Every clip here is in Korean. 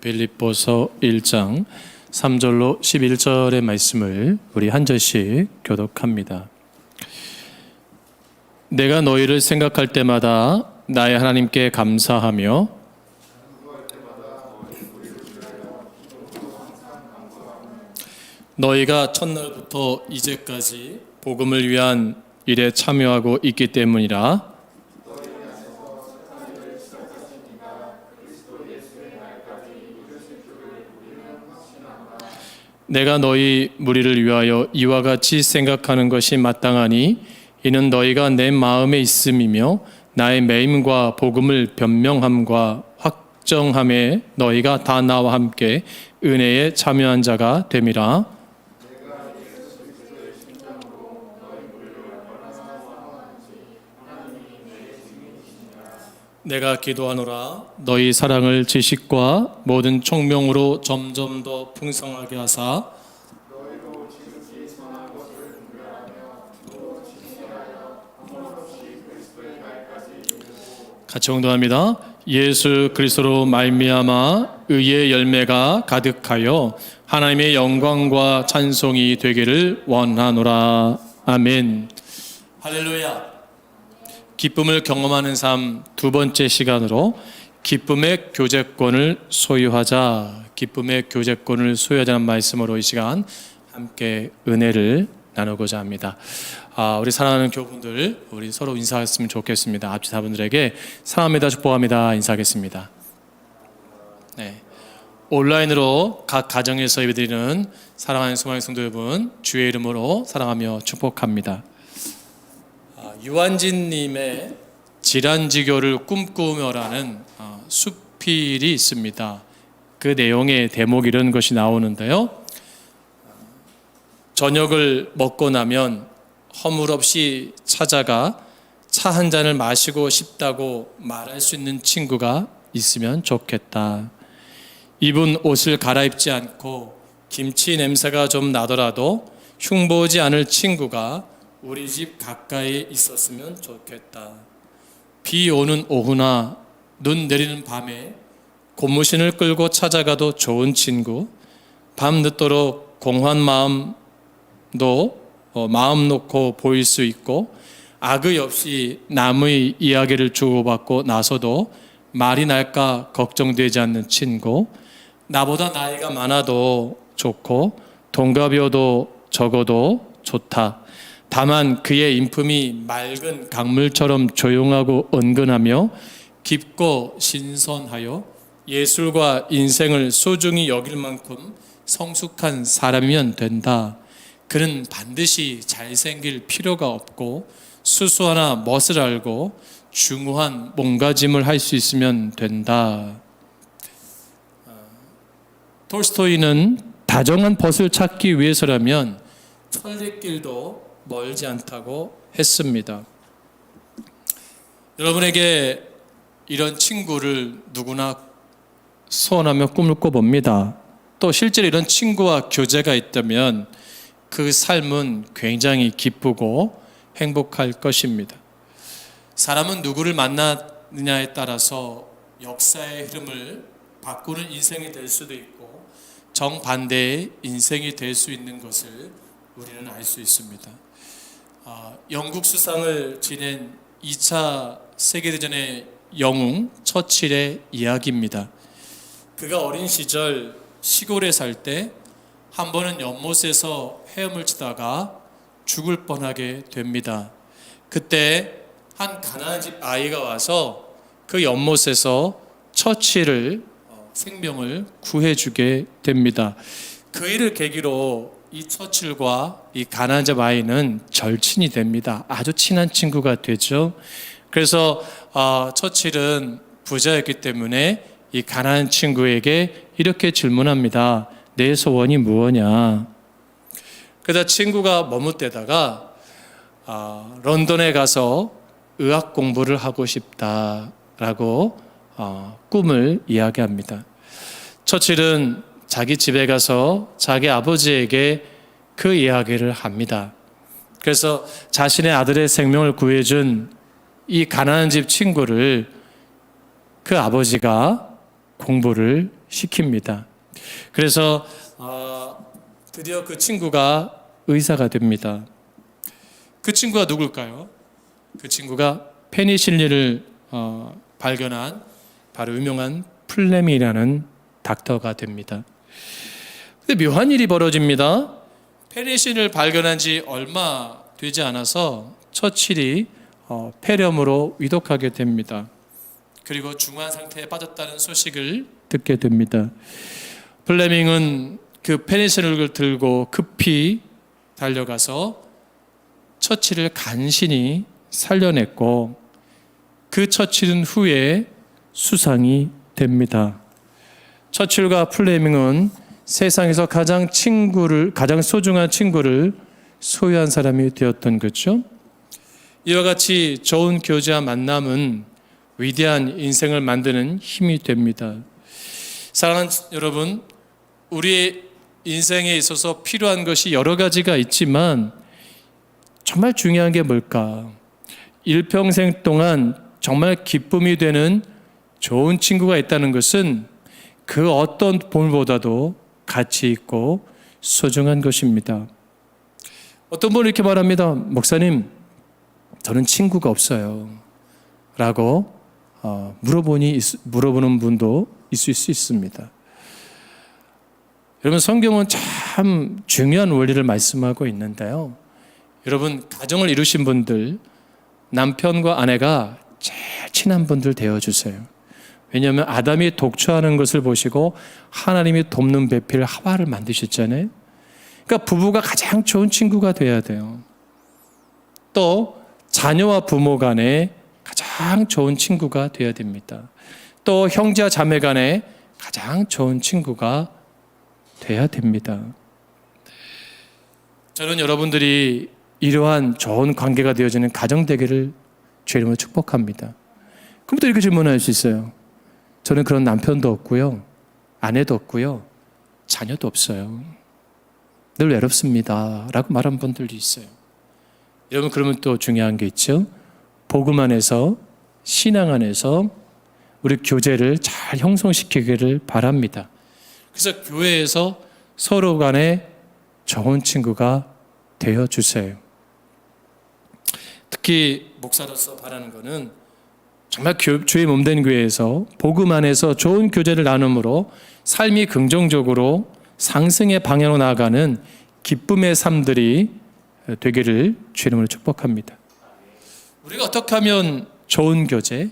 빌립보서 1장 3절로 11절의 말씀을 우리 한 절씩 교독합니다. 내가 너희를 생각할 때마다 나의 하나님께 감사하며 너희가 첫날부터 이제까지 복음을 위한 일에 참여하고 있기 때문이라. 내가 너희 무리를 위하여 이와 같이 생각하는 것이 마땅하니 이는 너희가 내 마음에 있음이며 나의 매임과 복음을 변명함과 확정함에 너희가 다 나와 함께 은혜에 참여한 자가 됨이라. 내가 기도하노라. 너희 사랑을 지식과 모든 총명으로 점점 더 풍성하게 하사 같이 홍도합니다. 예수 그리스도로 말미암아 의의 열매가 가득하여 하나님의 영광과 찬송이 되기를 원하노라. 아멘. 할렐루야. 기쁨을 경험하는 삶 두 번째 시간으로 기쁨의 교제권을 소유하자, 기쁨의 교제권을 소유하자는 말씀으로 이 시간 함께 은혜를 나누고자 합니다. 우리 사랑하는 교우분들, 우리 서로 인사했으면 좋겠습니다. 앞지사분들에게 사랑합니다, 축복합니다 인사하겠습니다. 네, 온라인으로 각 가정에서 예배드리는 사랑하는 소망의 성도 여러분, 주의 이름으로 사랑하며 축복합니다. 유한진님의 질환지교를 꿈꾸며라는 수필이 있습니다. 그 내용의 대목 이런 것이 나오는데요. 저녁을 먹고 나면 허물없이 찾아가 차 한 잔을 마시고 싶다고 말할 수 있는 친구가 있으면 좋겠다. 입은 옷을 갈아입지 않고 김치 냄새가 좀 나더라도 흉보지 않을 친구가 우리 집 가까이에 있었으면 좋겠다. 비 오는 오후나 눈 내리는 밤에 고무신을 끌고 찾아가도 좋은 친구, 밤 늦도록 공허한 마음도 마음 놓고 보일 수 있고 악의 없이 남의 이야기를 주고받고 나서도 말이 날까 걱정되지 않는 친구, 나보다 나이가 많아도 좋고 동갑이어도 적어도 좋다. 다만 그의 인품이 맑은 강물처럼 조용하고 은근하며 깊고 신선하여 예술과 인생을 소중히 여길 만큼 성숙한 사람이면 된다. 그는 반드시 잘생길 필요가 없고 수수하나 멋을 알고 중후한 몸가짐을 할 수 있으면 된다. 톨스토이는 다정한 벗을 찾기 위해서라면 천리길도 멀지 않다고 했습니다. 여러분에게 이런 친구를 누구나 소원하며 꿈을 꿔봅니다. 또 실제로 이런 친구와 교제가 있다면 그 삶은 굉장히 기쁘고 행복할 것입니다. 사람은 누구를 만나느냐에 따라서 역사의 흐름을 바꾸는 인생이 될 수도 있고 정반대의 인생이 될 수 있는 것을 우리는 알 수 있습니다. 영국 수상을 지낸 2차 세계대전의 영웅 처칠의 이야기입니다. 그가 어린 시절 시골에 살 때 한 번은 연못에서 헤엄을 치다가 죽을 뻔하게 됩니다. 그때 한 가난한 집 아이가 와서 그 연못에서 처칠을 생명을 구해주게 됩니다. 그 일을 계기로 이 처칠과 이 가난한 집 아이는 절친이 됩니다. 아주 친한 친구가 되죠. 그래서 처칠은 부자였기 때문에 이 가난한 친구에게 이렇게 질문합니다. 내 소원이 무엇이냐? 그러다 친구가 머뭇대다가 런던에 가서 의학 공부를 하고 싶다라고 꿈을 이야기합니다. 처칠은 자기 집에 가서 자기 아버지에게 그 이야기를 합니다. 그래서 자신의 아들의 생명을 구해준 이 가난한 집 친구를 그 아버지가 공부를 시킵니다. 그래서 드디어 그 친구가 의사가 됩니다. 그 친구가 누굴까요? 그 친구가 페니실린을 발견한 바로 유명한 플레밍이라는 닥터가 됩니다. 근데 묘한 일이 벌어집니다. 페니실린을 발견한 지 얼마 되지 않아서 처칠이 폐렴으로 위독하게 됩니다. 그리고 중환 상태에 빠졌다는 소식을 듣게 됩니다. 플레밍은 그 페니실린을 들고 급히 달려가서 처칠을 간신히 살려냈고 그 처칠은 후에 수상이 됩니다. 처칠과 플레밍은 세상에서 가장 소중한 친구를 소유한 사람이 되었던 거죠. 이와 같이 좋은 교제와 만남은 위대한 인생을 만드는 힘이 됩니다. 사랑하는 여러분, 우리의 인생에 있어서 필요한 것이 여러 가지가 있지만 정말 중요한 게 뭘까? 일평생 동안 정말 기쁨이 되는 좋은 친구가 있다는 것은 그 어떤 돈보다도 가치 있고 소중한 것입니다. 어떤 분은 이렇게 말합니다. 목사님, 저는 친구가 없어요. 라고 물어보는 분도 있을 수 있습니다. 여러분, 성경은 참 중요한 원리를 말씀하고 있는데요. 여러분, 가정을 이루신 분들, 남편과 아내가 제일 친한 분들 되어주세요. 왜냐하면 아담이 독초하는 것을 보시고 하나님이 돕는 배필 하와를 만드셨잖아요. 그러니까 부부가 가장 좋은 친구가 돼야 돼요. 또 자녀와 부모 간에 가장 좋은 친구가 돼야 됩니다. 또 형제와 자매 간에 가장 좋은 친구가 돼야 됩니다. 저는 여러분들이 이러한 좋은 관계가 되어지는 가정 되기를 주의 이름으로 축복합니다. 그럼 또 이렇게 질문할 수 있어요. 저는 그런 남편도 없고요, 아내도 없고요, 자녀도 없어요. 늘 외롭습니다. 라고 말한 분들도 있어요. 여러분, 그러면 또 중요한 게 있죠. 복음 안에서, 신앙 안에서 우리 교제를 잘 형성시키기를 바랍니다. 그래서 교회에서 서로 간에 좋은 친구가 되어주세요. 특히 목사로서 바라는 것은 정말 주의 몸된 교회에서 복음 안에서 좋은 교제를 나눔으로 삶이 긍정적으로 상승의 방향으로 나아가는 기쁨의 삶들이 되기를 주의 이름으로 축복합니다. 우리가 어떻게 하면 좋은 교제,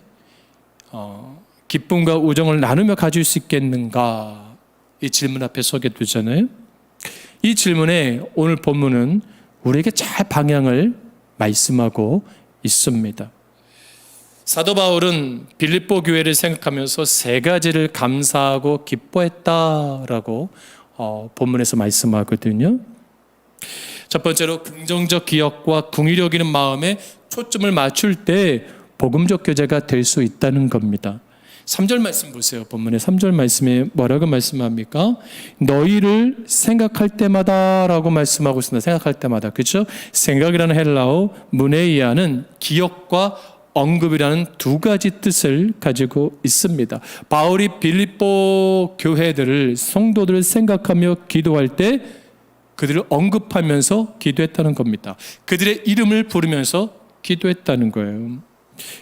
기쁨과 우정을 나누며 가질 수 있겠는가? 이 질문 앞에 서게 되잖아요. 이 질문에 오늘 본문은 우리에게 잘 방향을 말씀하고 있습니다. 사도 바울은 빌립보 교회를 생각하면서 세 가지를 감사하고 기뻐했다라고 본문에서 말씀하거든요. 첫 번째로 긍정적 기억과 궁휼히 여기는 마음에 초점을 맞출 때 복음적 교제가 될 수 있다는 겁니다. 3절 말씀 보세요. 본문의 3절 말씀에 뭐라고 말씀합니까? 너희를 생각할 때마다 라고 말씀하고 있습니다. 생각할 때마다. 그렇죠? 생각이라는 헬라어 문에이아는 기억과 언급이라는 두 가지 뜻을 가지고 있습니다. 바울이 빌립보 교회들을, 성도들을 생각하며 기도할 때 그들을 언급하면서 기도했다는 겁니다. 그들의 이름을 부르면서 기도했다는 거예요.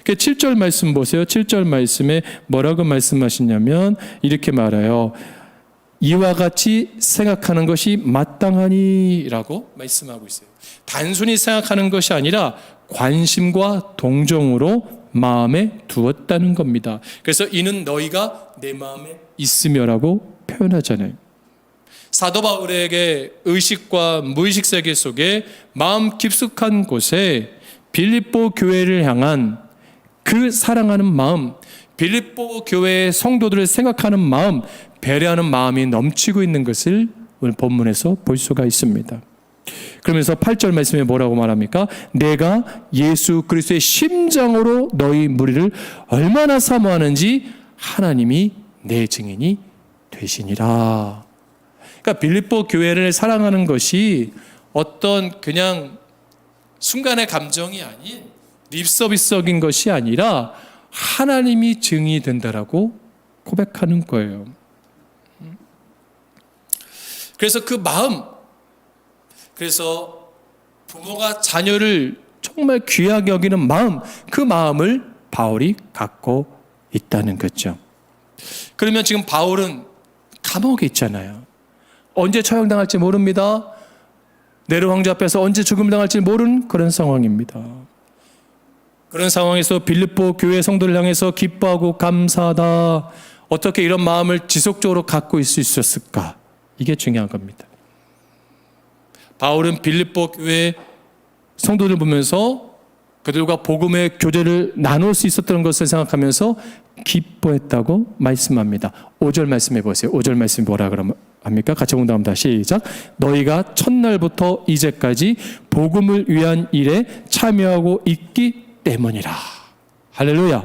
7절 말씀 보세요. 7절 말씀에 뭐라고 말씀하시냐면 이렇게 말해요. 이와 같이 생각하는 것이 마땅하니 라고 말씀하고 있어요. 단순히 생각하는 것이 아니라 관심과 동정으로 마음에 두었다는 겁니다. 그래서 이는 너희가 내 마음에 있으며라고 표현하잖아요. 사도 바울에게 의식과 무의식 세계 속에 마음 깊숙한 곳에 빌립보 교회를 향한 그 사랑하는 마음, 빌립보 교회의 성도들을 생각하는 마음, 배려하는 마음이 넘치고 있는 것을 오늘 본문에서 볼 수가 있습니다. 그러면서 8절 말씀에 뭐라고 말합니까? 내가 예수 그리스도의 심장으로 너희 무리를 얼마나 사모하는지 하나님이 내 증인이 되시니라. 그러니까 빌립보 교회를 사랑하는 것이 어떤 그냥 순간의 감정이 아닌 립서비스적인 것이 아니라 하나님이 증인이 된다라고 고백하는 거예요. 그래서 그 마음, 그래서 부모가 자녀를 정말 귀하게 여기는 마음, 그 마음을 바울이 갖고 있다는 거죠. 그러면 지금 바울은 감옥에 있잖아요. 언제 처형당할지 모릅니다. 네로 황제 앞에서 언제 죽음 당할지 모르는 그런 상황입니다. 그런 상황에서 빌립보 교회 성도를 향해서 기뻐하고 감사하다. 어떻게 이런 마음을 지속적으로 갖고 있을 수 있었을까? 이게 중요한 겁니다. 바울은 빌립보 교회 성도들 보면서 그들과 복음의 교제를 나눌 수 있었던 것을 생각하면서 기뻐했다고 말씀합니다. 5절 말씀해 보세요. 5절 말씀이 뭐라 합니까? 같이 공부합니다. 시작. 너희가 첫날부터 이제까지 복음을 위한 일에 참여하고 있기 때문이라. 할렐루야.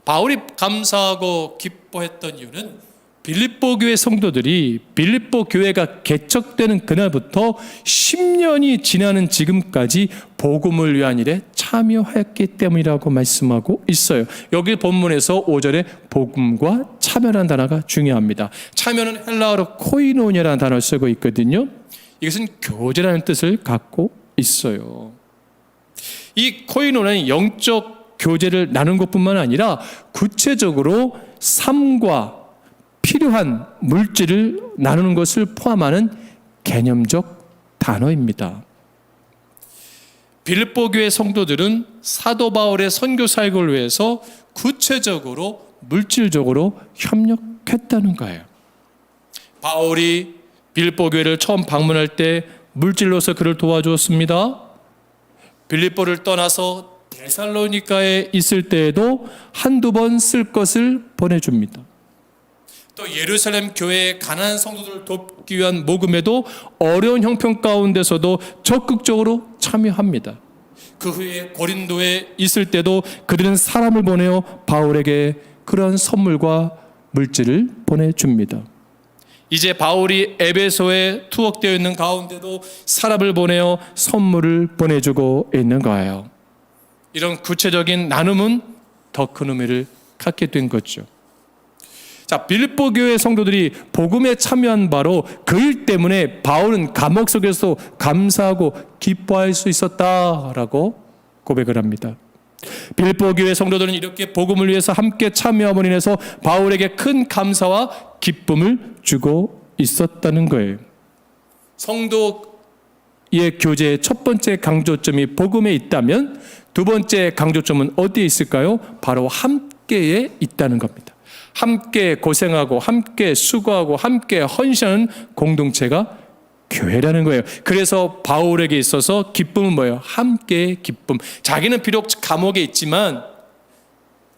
바울이 감사하고 기뻐했던 이유는 빌립보 교회 성도들이 빌립보 교회가 개척되는 그날부터 10년이 지나는 지금까지 복음을 위한 일에 참여했기 때문이라고 말씀하고 있어요. 여기 본문에서 5절에 복음과 참여라는 단어가 중요합니다. 참여는 헬라어로 코이노니아라는 단어를 쓰고 있거든요. 이것은 교제라는 뜻을 갖고 있어요. 이 코이노니아는 영적 교제를 나눈 것뿐만 아니라 구체적으로 삶과 필요한 물질을 나누는 것을 포함하는 개념적 단어입니다. 빌립보 교회 성도들은 사도 바울의 선교 사역을 위해서 구체적으로 물질적으로 협력했다는 거예요. 바울이 빌립보 교회를 처음 방문할 때 물질로서 그를 도와주었습니다. 빌립보를 떠나서 데살로니가에 있을 때에도 한두 번 쓸 것을 보내줍니다. 또 예루살렘 교회의 가난한 성도들을 돕기 위한 모금에도 어려운 형편 가운데서도 적극적으로 참여합니다. 그 후에 고린도에 있을 때도 그들은 사람을 보내어 바울에게 그런 선물과 물질을 보내줍니다. 이제 바울이 에베소에 투옥되어 있는 가운데도 사람을 보내어 선물을 보내주고 있는 거예요. 이런 구체적인 나눔은 더 큰 의미를 갖게 된 거죠. 자, 빌립보 교회 성도들이 복음에 참여한 바로 그 일 때문에 바울은 감옥 속에서 감사하고 기뻐할 수 있었다라고 고백을 합니다. 빌립보 교회 성도들은 이렇게 복음을 위해서 함께 참여함으로 인해서 바울에게 큰 감사와 기쁨을 주고 있었다는 거예요. 성도의 교제의 첫 번째 강조점이 복음에 있다면 두 번째 강조점은 어디에 있을까요? 바로 함께에 있다는 겁니다. 함께 고생하고 함께 수고하고 함께 헌신하는 공동체가 교회라는 거예요. 그래서 바울에게 있어서 기쁨은 뭐예요? 함께의 기쁨. 자기는 비록 감옥에 있지만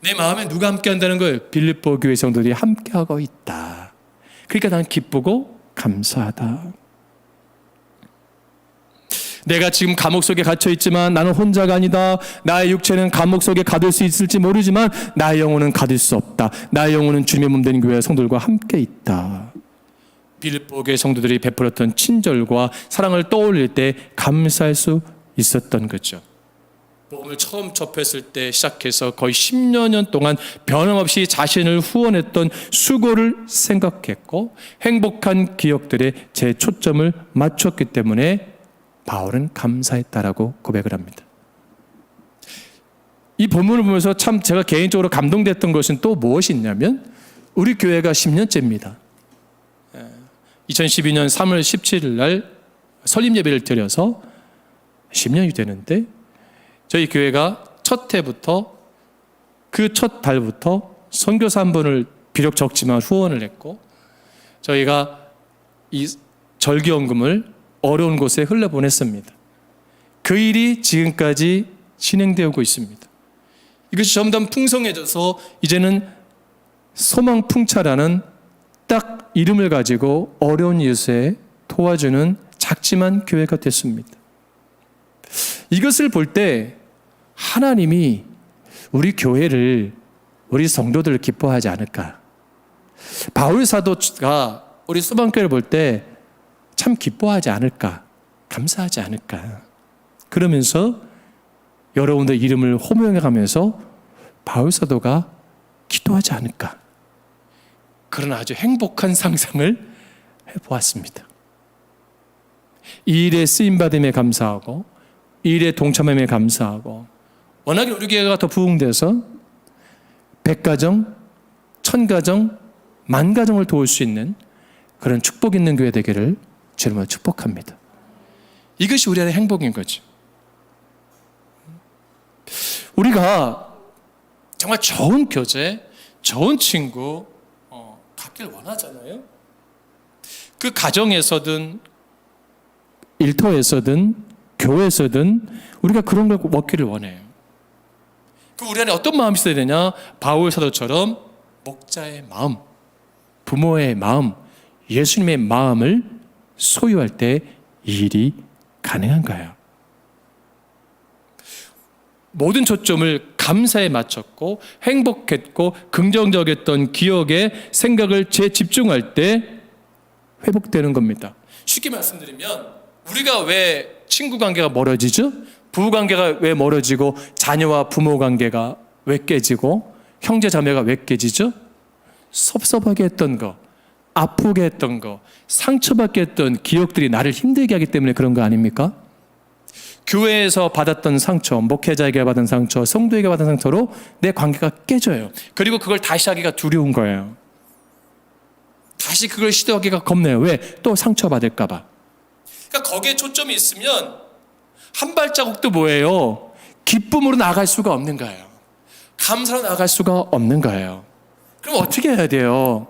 내 마음에 누가 함께 한다는 거예요? 빌립보 교회 성도들이 함께하고 있다. 그러니까 난 기쁘고 감사하다. 내가 지금 감옥 속에 갇혀 있지만 나는 혼자가 아니다. 나의 육체는 감옥 속에 가둘 수 있을지 모르지만 나의 영혼은 가둘 수 없다. 나의 영혼은 주님의 몸된 교회 성도들과 함께 있다. 빌립보 교회 성도들이 베풀었던 친절과 사랑을 떠올릴 때 감사할 수 있었던 거죠. 복음을 처음 접했을 때 시작해서 거의 10여 년 동안 변함없이 자신을 후원했던 수고를 생각했고 행복한 기억들에 제 초점을 맞췄기 때문에 바울은 감사했다라고 고백을 합니다. 이 본문을 보면서 참 제가 개인적으로 감동됐던 것은 또 무엇이 있냐면 우리 교회가 10년째입니다. 2012년 3월 17일 날 설립 예배를 드려서 10년이 되는데 저희 교회가 첫 해부터 그 첫 달부터 선교사 한 분을 비록 적지만 후원을 했고 저희가 이 절기연금을 어려운 곳에 흘려보냈습니다. 그 일이 지금까지 진행되고 있습니다. 이것이 점점 풍성해져서 이제는 소망풍차라는 딱 이름을 가지고 어려운 이웃에 도와주는 작지만 교회가 됐습니다. 이것을 볼 때 하나님이 우리 교회를, 우리 성도들을 기뻐하지 않을까? 바울 사도가 우리 수방교회를 볼 때 참 기뻐하지 않을까? 감사하지 않을까? 그러면서 여러분들 이름을 호명해가면서 바울 사도가 기도하지 않을까? 그런 아주 행복한 상상을 해보았습니다. 이 일에 쓰임받음에 감사하고 이 일에 동참함에 감사하고 워낙에 우리 교회가 더 부흥돼서 100가정, 1000가정, 10,000가정을 도울 수 있는 그런 축복 있는 교회 되기를 주님으로 축복합니다. 이것이 우리 안의 행복인 거죠. 우리가 정말 좋은 교제, 좋은 친구 갖길 원하잖아요. 그 가정에서든 일터에서든 교회에서든 우리가 그런 걸 먹기를 원해요. 그 우리 안에 어떤 마음이 있어야 되냐? 바울 사도처럼 목자의 마음, 부모의 마음, 예수님의 마음을 소유할 때 이 일이 가능한가요? 모든 초점을 감사에 맞췄고 행복했고 긍정적이었던 기억에 생각을 재집중할 때 회복되는 겁니다. 쉽게 말씀드리면 우리가 왜 친구 관계가 멀어지죠? 부부 관계가 왜 멀어지고 자녀와 부모 관계가 왜 깨지고 형제 자매가 왜 깨지죠? 섭섭하게 했던 거, 아프게 했던 거, 상처받게 했던 기억들이 나를 힘들게 하기 때문에 그런 거 아닙니까? 교회에서 받았던 상처, 목회자에게 받은 상처, 성도에게 받은 상처로 내 관계가 깨져요. 그리고 그걸 다시 하기가 두려운 거예요. 다시 그걸 시도하기가 겁내요. 왜? 또 상처받을까 봐. 그러니까 거기에 초점이 있으면 한 발자국도 뭐예요? 기쁨으로 나아갈 수가 없는 거예요. 감사로 나아갈 수가 없는 거예요. 그럼 어떻게 해야 돼요?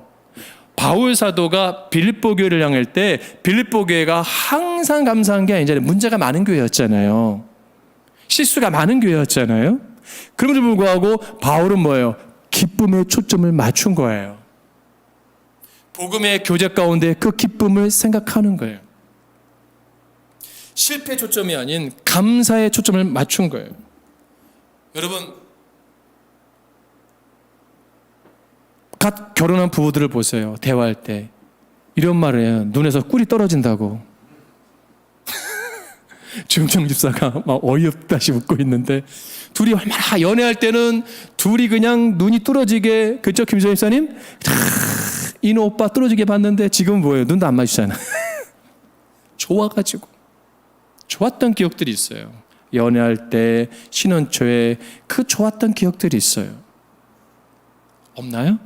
바울 사도가 빌립보 교회를 향할 때 빌립보 교회가 항상 감사한 게 아니잖아요. 문제가 많은 교회였잖아요. 실수가 많은 교회였잖아요. 그럼에도 불구하고 바울은 뭐예요? 기쁨에 초점을 맞춘 거예요. 복음의 교제 가운데 그 기쁨을 생각하는 거예요. 실패 초점이 아닌 감사의 초점을 맞춘 거예요. 여러분, 갓 결혼한 부부들을 보세요. 대화할 때 이런 말을 해요. 눈에서 꿀이 떨어진다고. 중청 집사가 막 어이없다시 웃고 있는데 둘이 얼마나 연애할 때는 둘이 그냥 눈이 뚫어지게, 그죠 김수현 집사님? 이노 오빠 뚫어지게 봤는데 지금 뭐예요? 눈도 안 마주잖아. 좋아가지고 좋았던 기억들이 있어요. 연애할 때 신혼 초에 그 좋았던 기억들이 있어요. 없나요?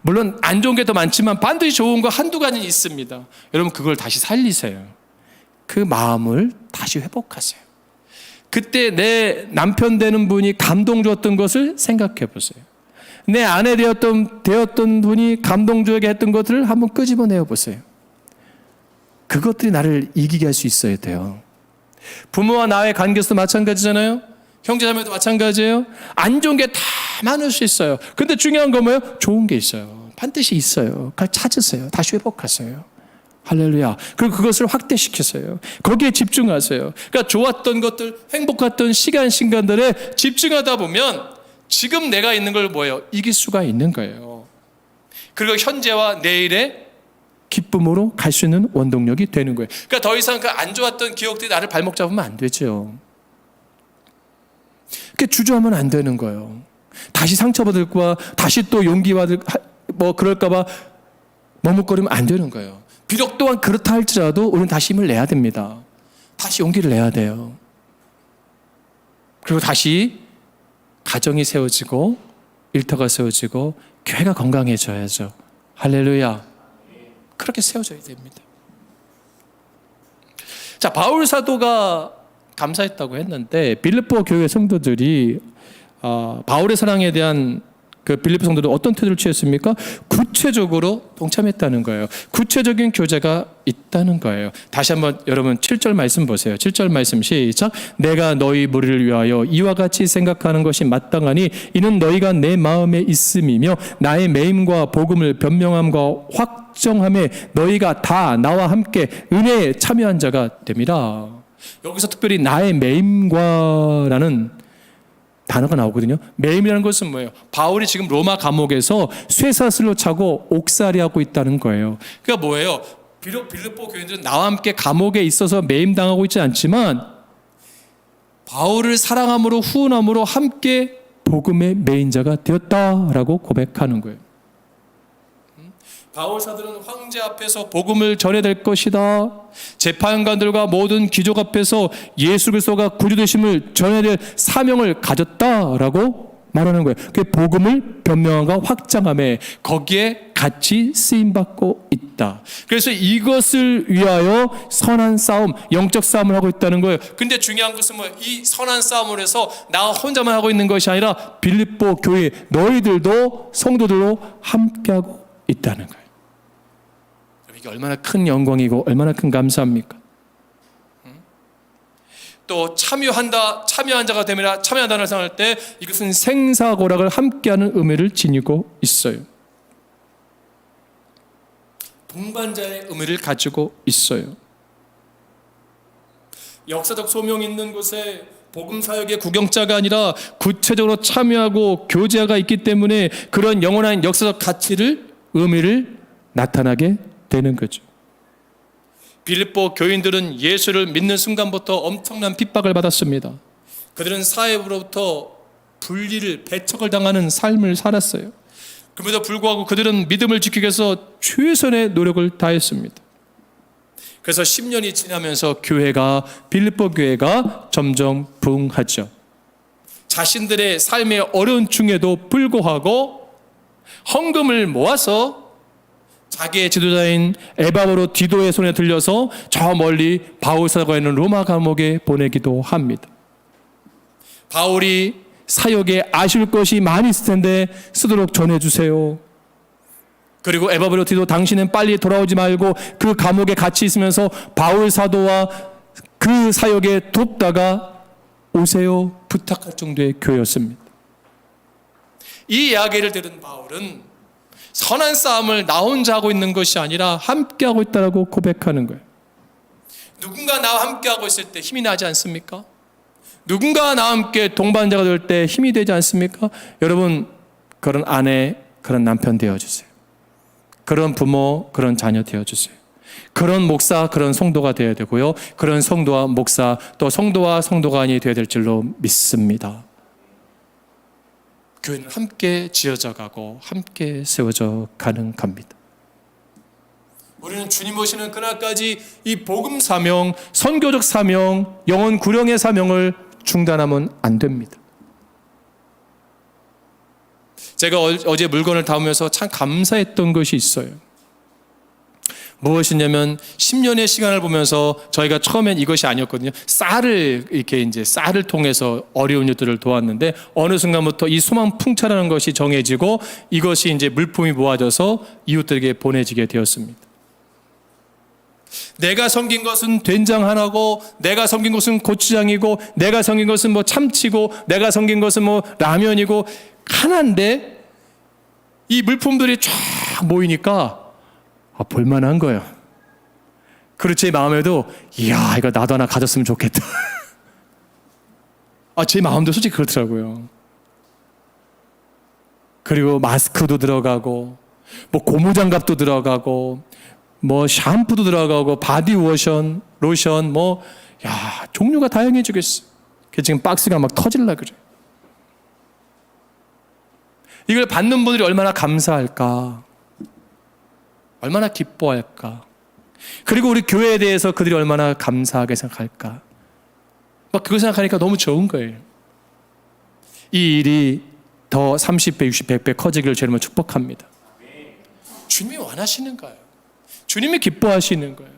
물론 안 좋은 게 더 많지만 반드시 좋은 거 한두 가지는 있습니다. 여러분 그걸 다시 살리세요. 그 마음을 다시 회복하세요. 그때 내 남편 되는 분이 감동 줬던 것을 생각해 보세요. 내 아내 되었던 분이 감동 주게 했던 것들을 한번 끄집어내어 보세요. 그것들이 나를 이기게 할 수 있어야 돼요. 부모와 나의 관계에서도 마찬가지잖아요. 형제자매도 마찬가지예요. 안 좋은 게 다 많을 수 있어요. 근데 중요한 건 뭐예요? 좋은 게 있어요. 반드시 있어요. 그걸 찾으세요. 다시 회복하세요. 할렐루야. 그리고 그것을 확대시키세요. 거기에 집중하세요. 그러니까 좋았던 것들, 행복했던 시간들에 집중하다 보면 지금 내가 있는 걸 뭐예요? 이길 수가 있는 거예요. 그리고 현재와 내일의 기쁨으로 갈 수 있는 원동력이 되는 거예요. 그러니까 더 이상 그 안 좋았던 기억들이 나를 발목 잡으면 안 되죠. 그렇게 주저하면 안 되는 거예요. 다시 상처받을 거야, 다시 또 용기 받을, 그럴까봐 머뭇거리면 안 되는 거예요. 비록 또한 그렇다 할지라도 우리는 다시 힘을 내야 됩니다. 다시 용기를 내야 돼요. 그리고 다시 가정이 세워지고 일터가 세워지고 교회가 건강해져야죠. 할렐루야. 그렇게 세워져야 됩니다. 자, 바울 사도가 감사했다고 했는데 빌립보 교회 성도들이 바울의 사랑에 대한 그 빌립보 성도들 어떤 태도를 취했습니까? 구체적으로 동참했다는 거예요. 구체적인 교제가 있다는 거예요. 다시 한번 여러분 7절 말씀 보세요. 7절 말씀 시작. 내가 너희 무리를 위하여 이와 같이 생각하는 것이 마땅하니 이는 너희가 내 마음에 있음이며 나의 매임과 복음을 변명함과 확정함에 너희가 다 나와 함께 은혜에 참여한 자가 됨이라. 여기서 특별히 나의 매임과라는 단어가 나오거든요. 매임이라는 것은 뭐예요? 바울이 지금 로마 감옥에서 쇠사슬로 차고 옥살이하고 있다는 거예요. 그러니까 뭐예요? 비록 빌립보 교인들은 나와 함께 감옥에 있어서 매임당하고 있지 않지만 바울을 사랑함으로 후원함으로 함께 복음의 매인자가 되었다라고 고백하는 거예요. 바울사들은 황제 앞에서 복음을 전해야 될 것이다. 재판관들과 모든 귀족 앞에서 예수 그리스도가 구주되심을 전해야 될 사명을 가졌다라고 말하는 거예요. 그 복음을 변명함과 확장함에 거기에 같이 쓰임받고 있다. 그래서 이것을 위하여 선한 싸움, 영적 싸움을 하고 있다는 거예요. 근데 중요한 것은 뭐예요? 이 선한 싸움을 해서 나 혼자만 하고 있는 것이 아니라 빌립보 교회 너희들도 성도들로 함께하고 있다는 거예요. 이게 얼마나 큰 영광이고 얼마나 큰 감사합니까? 또 참여한 자가 되면 참여한다는 생각할 때 이것은 생사고락을 함께하는 의미를 지니고 있어요. 동반자의 의미를 가지고 있어요. 역사적 소명이 있는 곳에 복음 사역의 구경자가 아니라 구체적으로 참여하고 교제가 있기 때문에 그런 영원한 역사적 가치를 의미를 나타나게 되는 거죠. 빌립보 교인들은 예수를 믿는 순간부터 엄청난 핍박을 받았습니다. 그들은 사회로부터 분리를 배척을 당하는 삶을 살았어요. 그럼에도 불구하고 그들은 믿음을 지키기 위해서 최선의 노력을 다했습니다. 그래서 10년이 지나면서 빌립보 교회가 점점 부흥하죠. 자신들의 삶의 어려운 중에도 불구하고 헌금을 모아서 자기의 지도자인 에바브로 디도의 손에 들려서 저 멀리 바울사가 있는 로마 감옥에 보내기도 합니다. 바울이 사역에 아쉬울 것이 많이 있을 텐데 쓰도록 전해주세요. 그리고 에바브로 디도 당신은 빨리 돌아오지 말고 그 감옥에 같이 있으면서 바울 사도와 그 사역에 돕다가 오세요 부탁할 정도의 교회였습니다. 이 이야기를 들은 바울은 선한 싸움을 나 혼자 하고 있는 것이 아니라 함께하고 있다고 고백하는 거예요. 누군가 나와 함께하고 있을 때 힘이 나지 않습니까? 누군가 나와 함께 동반자가 될 때 힘이 되지 않습니까? 여러분, 그런 아내, 그런 남편 되어주세요. 그런 부모, 그런 자녀 되어주세요. 그런 목사, 그런 성도가 되어야 되고요. 그런 성도와 목사, 또 성도와 성도간이 되어야 될 줄로 믿습니다. 교회는 함께 지어져 가고 함께 세워져 가는 겁니다. 우리는 주님 오시는 그날까지 이 복음 사명, 선교적 사명, 영혼 구령의 사명을 중단하면 안 됩니다. 제가 어제 물건을 담으면서 참 감사했던 것이 있어요. 무엇이냐면 10년의 시간을 보면서 저희가 처음엔 이것이 아니었거든요. 쌀을 통해서 어려운 이들을 도왔는데 어느 순간부터 이 소망 풍차라는 것이 정해지고 이것이 이제 물품이 모아져서 이웃들에게 보내지게 되었습니다. 내가 섬긴 것은 된장 하나고, 내가 섬긴 것은 고추장이고, 내가 섬긴 것은 뭐 참치고, 내가 섬긴 것은 뭐 라면이고 하나인데 이 물품들이 쫙 모이니까 볼만한 거예요. 그리고 제 마음에도 이야, 이거 나도 하나 가졌으면 좋겠다. 제 마음도 솔직히 그렇더라고요. 그리고 마스크도 들어가고, 뭐 고무장갑도 들어가고, 뭐 샴푸도 들어가고, 바디워션, 로션, 종류가 다양해지겠어. 지금 박스가 막 터질라 그래. 이걸 받는 분들이 얼마나 감사할까, 얼마나 기뻐할까. 그리고 우리 교회에 대해서 그들이 얼마나 감사하게 생각할까. 그거 생각하니까 너무 좋은 거예요. 이 일이 더 30배, 60배, 100배 커지기를 주님을 축복합니다. 주님이 원하시는 거예요. 주님이 기뻐하시는 거예요.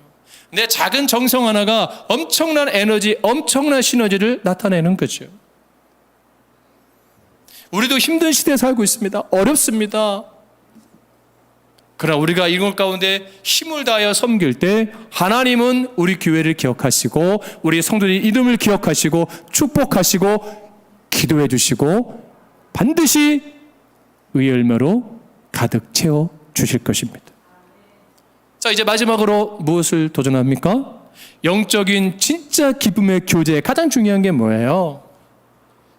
내 작은 정성 하나가 엄청난 에너지, 엄청난 시너지를 나타내는 거죠. 우리도 힘든 시대에 살고 있습니다. 어렵습니다. 그러나 우리가 이것 가운데 힘을 다하여 섬길 때 하나님은 우리 교회를 기억하시고 우리 성도들의 이름을 기억하시고 축복하시고 기도해 주시고 반드시 의의 열매로 가득 채워 주실 것입니다. 자, 이제 마지막으로 무엇을 도전합니까? 영적인 진짜 기쁨의 교제의 가장 중요한 게 뭐예요?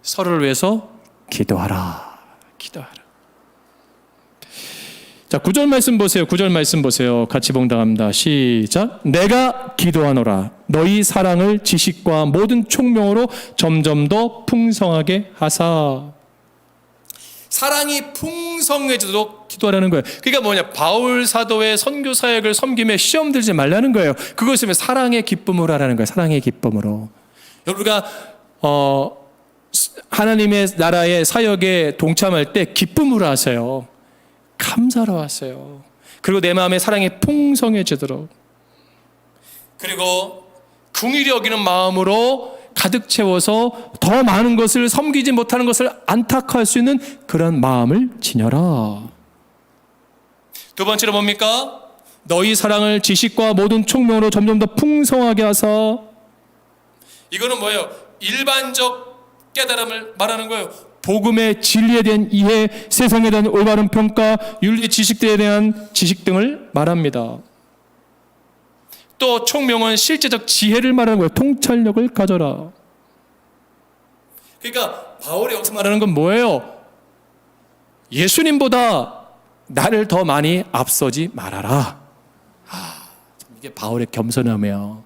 서로를 위해서 기도하라. 기도하라. 자, 9절 말씀 보세요. 9절 말씀 보세요. 같이 봉독합니다. 시작. 내가 기도하노라. 너희 사랑을 지식과 모든 총명으로 점점 더 풍성하게 하사. 사랑이 풍성해지도록 기도하라는 거예요. 그러니까 뭐냐, 바울 사도의 선교 사역을 섬김에 시험 들지 말라는 거예요. 그것을 사랑의 기쁨으로 하라는 거예요. 사랑의 기쁨으로. 우리가 하나님의 나라의 사역에 동참할 때 기쁨으로 하세요. 감사로 하세요. 그리고 내 마음에 사랑이 풍성해지도록, 그리고 긍휼히 여기는 마음으로 가득 채워서 더 많은 것을, 섬기지 못하는 것을 안타까워할 수 있는 그런 마음을 지녀라. 두 번째로 뭡니까? 너희 사랑을 지식과 모든 총명으로 점점 더 풍성하게 하사. 이거는 뭐예요? 일반적 깨달음을 말하는 거예요. 복음의 진리에 대한 이해, 세상에 대한 올바른 평가, 윤리 지식들에 대한 지식 등을 말합니다. 또 총명은 실제적 지혜를 말하는 거예요. 통찰력을 가져라. 그러니까 바울이 여기서 말하는 건 뭐예요? 예수님보다 나를 더 많이 앞서지 말아라. 이게 바울의 겸손함이에요.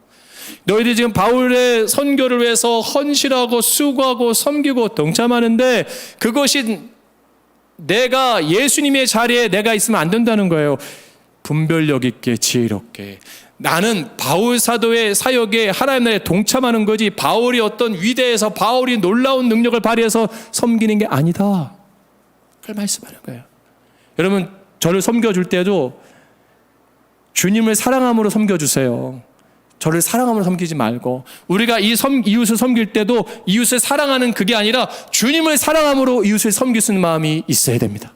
너희들이 지금 바울의 선교를 위해서 헌신하고 수고하고 섬기고 동참하는데, 그것이 내가 예수님의 자리에 내가 있으면 안 된다는 거예요. 분별력 있게, 지혜롭게. 나는 바울 사도의 사역에 하나님 나라에 동참하는 거지, 바울이 어떤 위대해서 바울이 놀라운 능력을 발휘해서 섬기는 게 아니다. 그걸 말씀하는 거예요. 여러분, 저를 섬겨줄 때도 주님을 사랑함으로 섬겨주세요. 저를 사랑함으로 섬기지 말고, 우리가 이웃을 섬길 때도 이웃을 사랑하는 그게 아니라 주님을 사랑함으로 이웃을 섬길 수 있는 마음이 있어야 됩니다.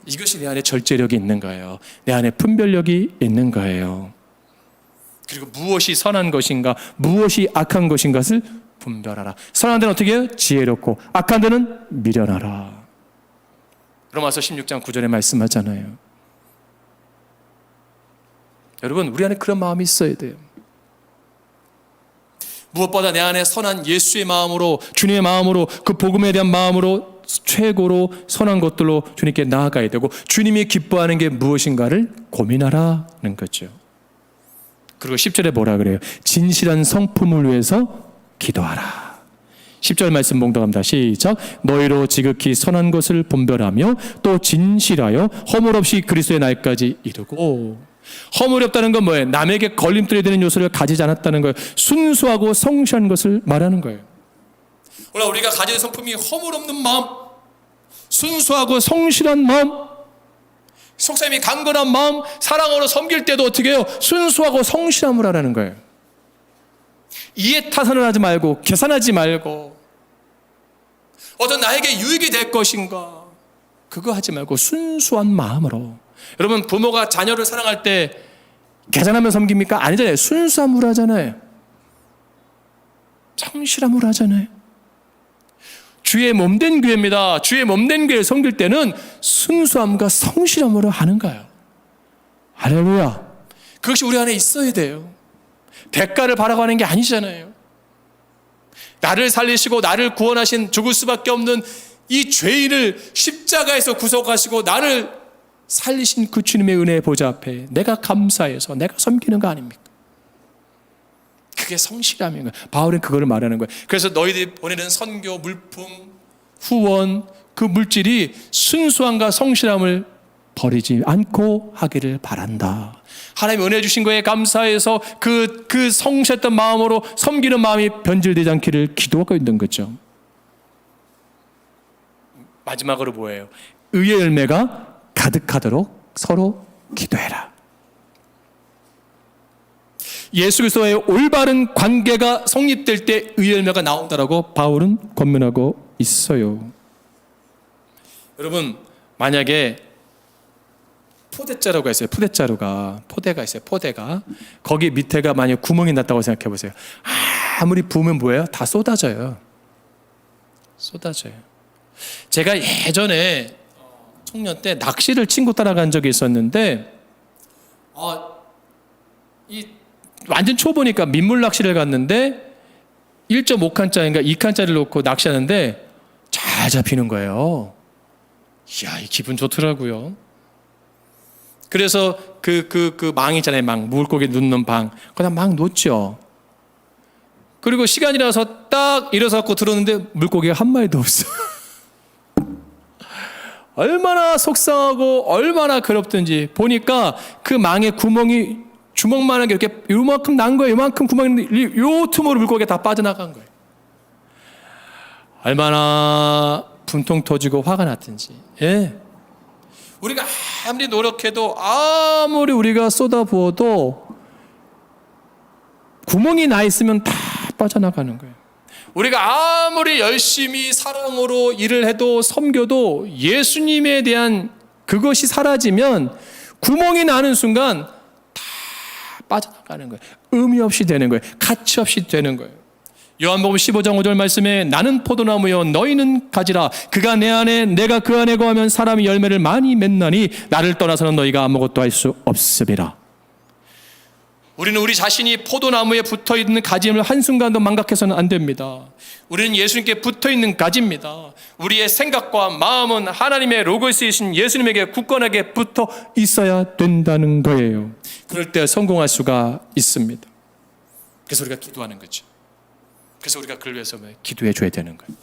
이것이 내 안에 절제력이 있는 거예요. 내 안에 분별력이 있는 거예요. 그리고 무엇이 선한 것인가, 무엇이 악한 것인 것을 분별하라. 선한 데는 어떻게 해요? 지혜롭고, 악한 데는 미련하라. 로마서 16장 9절에 말씀하잖아요. 여러분, 우리 안에 그런 마음이 있어야 돼요. 무엇보다 내 안에 선한 예수의 마음으로, 주님의 마음으로, 그 복음에 대한 마음으로 최고로 선한 것들로 주님께 나아가야 되고, 주님이 기뻐하는 게 무엇인가를 고민하라는 거죠. 그리고 10절에 뭐라 그래요? 진실한 성품을 위해서 기도하라. 10절 말씀 봉독합니다. 시작. 너희로 지극히 선한 것을 분별하며 또 진실하여 허물 없이 그리스도의 날까지 이르고. 허물이 없다는 건 뭐예요? 남에게 걸림돌이 되는 요소를 가지지 않았다는 거예요. 순수하고 성실한 것을 말하는 거예요. 오늘 우리가 가진 성품이 허물 없는 마음, 순수하고 성실한 마음, 속셈이 강건한 마음, 사랑으로 섬길 때도 어떻게 해요? 순수하고 성실함을 하라는 거예요. 이해 타산을 하지 말고, 계산하지 말고, 어떤 나에게 유익이 될 것인가, 그거 하지 말고 순수한 마음으로. 여러분, 부모가 자녀를 사랑할 때 계산하며 섬깁니까? 아니잖아요. 순수함으로 하잖아요. 성실함으로 하잖아요. 주의 몸된 교회입니다. 주의 몸된 교회를 섬길 때는 순수함과 성실함으로 하는 거예요. 할렐루야. 그것이 우리 안에 있어야 돼요. 대가를 바라고 하는 게 아니잖아요. 나를 살리시고 나를 구원하신, 죽을 수밖에 없는 이 죄인을 십자가에서 구속하시고 나를 살리신 그 주님의 은혜의 보좌 앞에 내가 감사해서 내가 섬기는 거 아닙니까? 그게 성실함인 거예요. 바울은 그거를 말하는 거예요. 그래서 너희들이 보내는 선교, 물품, 후원, 그 물질이 순수함과 성실함을 버리지 않고 하기를 바란다. 하나님 은혜 주신 거에 감사해서 그 성실했던 마음으로 섬기는 마음이 변질되지 않기를 기도하고 있는 거죠. 마지막으로 뭐예요? 의의 열매가 가득하도록 서로 기도해라. 예수 그리스도와의 올바른 관계가 성립될 때 의의 열매가 나온다라고 바울은 권면하고 있어요. 여러분, 만약에 포대자루가 있어요. 포대가 있어요. 포대가. 거기 밑에가 만약 구멍이 났다고 생각해 보세요. 아무리 부으면 뭐예요? 다 쏟아져요. 제가 예전에 청년 때 낚시를 친구 따라간 적이 있었는데, 완전 초보니까 민물 낚시를 갔는데 1.5칸짜리인가 2칸짜리를 놓고 낚시하는데 잘 잡히는 거예요. 이야, 이 기분 좋더라고요. 그래서 그 망 있잖아요. 망, 물고기 눕는 방. 그냥 막 놓죠. 그리고 시간이 나서 딱 일어서고 들었는데 물고기가 한 마리도 없어. 얼마나 속상하고 얼마나 괴롭든지 보니까 그 망에 구멍이 주먹만한 게 이렇게 요만큼 난 거예요. 요만큼 구멍이 요 틈으로 물고기가 다 빠져나간 거예요. 얼마나 분통 터지고 화가 났든지. 예. 우리가 아무리 노력해도 아무리 우리가 쏟아부어도 구멍이 나 있으면 다 빠져나가는 거예요. 우리가 아무리 열심히 사랑으로 일을 해도 섬겨도 예수님에 대한 그것이 사라지면 구멍이 나는 순간 다 빠져나가는 거예요. 의미 없이 되는 거예요. 가치 없이 되는 거예요. 요한복음 15장 5절 말씀에 나는 포도나무여 너희는 가지라 그가 내 안에 내가 그 안에 거하면 사람이 열매를 많이 맺나니 나를 떠나서는 너희가 아무것도 할 수 없으리라. 우리는 우리 자신이 포도나무에 붙어있는 가지를 한순간도 망각해서는 안 됩니다. 우리는 예수님께 붙어있는 가지입니다. 우리의 생각과 마음은 하나님의 로고스이신 예수님에게 굳건하게 붙어 있어야 된다는 거예요. 그럴 때 성공할 수가 있습니다. 그래서 우리가 기도하는 거죠. 그래서 우리가 그를 위해서 기도해 줘야 되는 거예요.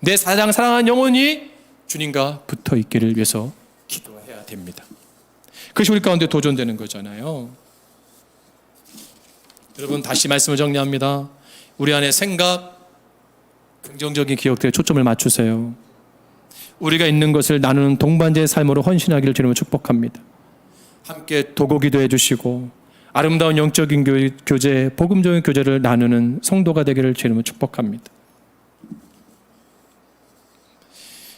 내 가장 사랑하는 영혼이 주님과 붙어 있기를 위해서 기도해야 됩니다. 그것이 우리 가운데 도전되는 거잖아요. 여러분 다시 말씀을 정리합니다. 우리 안에 생각, 긍정적인 기억들에 초점을 맞추세요. 우리가 있는 것을 나누는 동반자의 삶으로 헌신하기를 주님으로 축복합니다. 함께 도고 기도해 주시고 아름다운 영적인 교제, 복음적인 교제를 나누는 성도가 되기를 주님으로 축복합니다.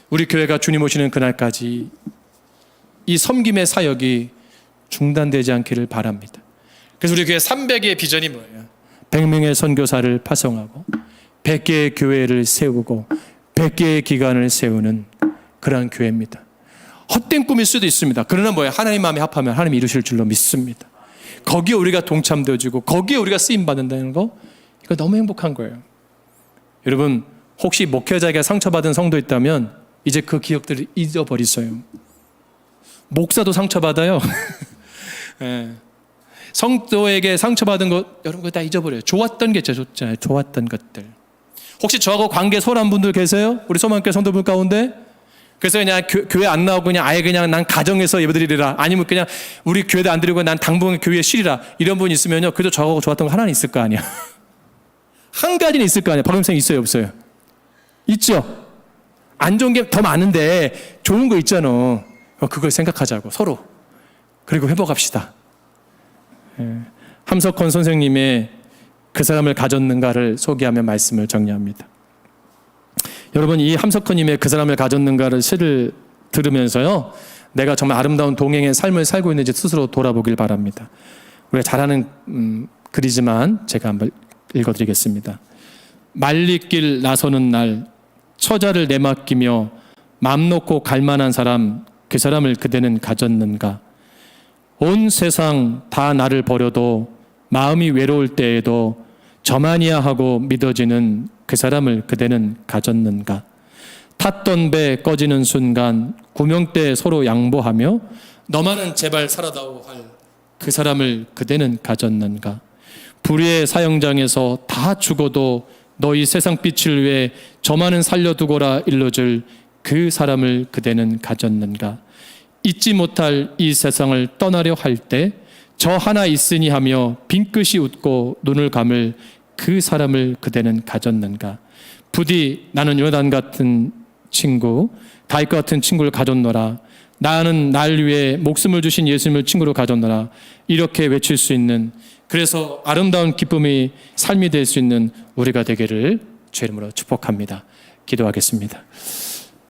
우리 교회가 주님 오시는 그날까지 이 섬김의 사역이 중단되지 않기를 바랍니다. 그래서 우리 교회 300의 비전이 뭐예요? 100명의 선교사를 파송하고 100개의 교회를 세우고 100개의 기관을 세우는 그러한 교회입니다. 헛된 꿈일 수도 있습니다. 그러나 뭐예요? 하나님 마음에 합하면 하나님이 이루실 줄로 믿습니다. 거기에 우리가 동참되어지고 거기에 우리가 쓰임받는다는 거, 이거 너무 행복한 거예요. 여러분 혹시 목회자에게 상처받은 성도 있다면 이제 그 기억들을 잊어버리세요. 목사도 상처받아요. 네. 성도에게 상처받은 것 여러분 그거 다 잊어버려요. 좋았던 게 진짜 좋잖아요. 좋았던 것들. 혹시 저하고 관계 소홀한 분들 계세요? 우리 소망교회 성도분 가운데? 그래서 그냥 교회 안 나오고 그냥 아예 그냥 난 가정에서 예배드리라, 아니면 그냥 우리 교회도 안 드리고 난 당분간 교회에 쉬리라, 이런 분 있으면요 그래도 저하고 좋았던 거 하나는 있을 거 아니야. 한 가지는 있을 거 아니야. 박명생 있어요 없어요? 있죠. 안 좋은 게 더 많은데 좋은 거 있잖아. 그걸 생각하자고 서로. 그리고 회복합시다. 함석헌 선생님의 그 사람을 가졌는가를 소개하며 말씀을 정리합니다. 여러분 이 함석헌님의 그 사람을 가졌는가를 시를 들으면서요 내가 정말 아름다운 동행의 삶을 살고 있는지 스스로 돌아보길 바랍니다. 우리가 잘 아는 글이지만 제가 한번 읽어드리겠습니다. 말리길 나서는 날 처자를 내맡기며 맘 놓고 갈 만한 사람, 그 사람을 그대는 가졌는가? 온 세상 다 나를 버려도 마음이 외로울 때에도 저만이야 하고 믿어지는 그 사람을 그대는 가졌는가? 탔던 배 꺼지는 순간 구명대 서로 양보하며 너만은 제발 살아다오 할 그 사람을 그대는 가졌는가? 불의의 사형장에서 다 죽어도 너희 세상 빛을 위해 저만은 살려두고라 일러줄 그 사람을 그대는 가졌는가? 잊지 못할 이 세상을 떠나려 할 때 저 하나 있으니 하며 빈끝이 웃고 눈을 감을 그 사람을 그대는 가졌는가? 부디 나는 요나단 같은 친구, 다윗과 같은 친구를 가졌노라. 나는 날 위해 목숨을 주신 예수님을 친구로 가졌노라. 이렇게 외칠 수 있는, 그래서 아름다운 기쁨이 삶이 될 수 있는 우리가 되기를 주의 이름으로 축복합니다. 기도하겠습니다.